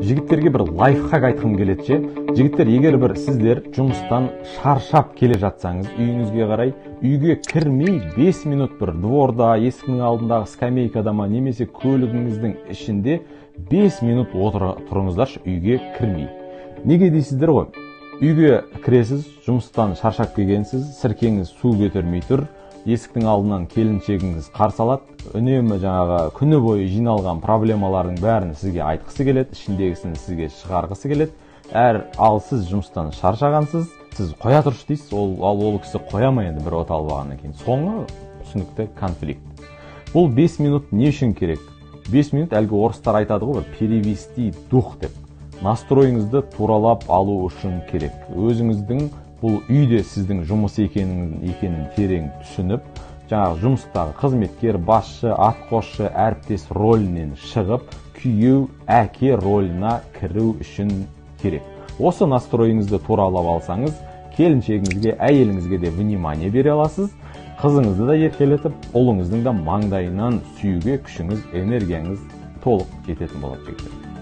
Жігіттерге бір лайфхак айтқым келеді ше. Жігіттер, егер бір сіздер жұмыстан шаршап келе жатсаңыз, үйіңізге қарай, үйге кірмей 5 минут бір дворда, есіктің алдындағы скамейкада ма, немесе көлігіңіздің ішінде 5 минут тұрыңыздаршы, үйге кірмей. Неге дейсіздер ғой? Үйге кіресіз, жұмыстан шаршап келгенсіз, сіркеңіз су көтермей тұр, есіктің алдынан келіншегіңіз қарсы алады, үнемі жаңағы күні бойы жиналған проблемалардың бәрін сізге айтқысы келеді, ішіндегісін сізге шығарғысы келеді. Ал сіз жұмыстан шаршағансыз, сіз қоя тұршы дейсіз, ол кісі қоямайды бір от албағаннан кейін. Соңы түсінікті конфликт. Бұл 5 минут не үшін керек? 5 минут әлгі орыстар айтады ғой, перевести дух деп. Настройыңызды туралап алу үшін керек. Өзіңіздің бұл үйде сіздің жұмыс екенін терең түсініп, жаңағы жұмыстағы қызметкер, басшы, атқосшы, әріптес ролінен шығып, күйеу, әке ролына кіру үшін керек. Осы настройыңызды туралап алсаңыз, келіншегіңізге, әйеліңізге де внимание бере аласыз, қызыңызды да еркелетіп, ұлыңыздың да маңдайынан сүюге күшіңіз, энергияңыз толық жететін болады жігіттер.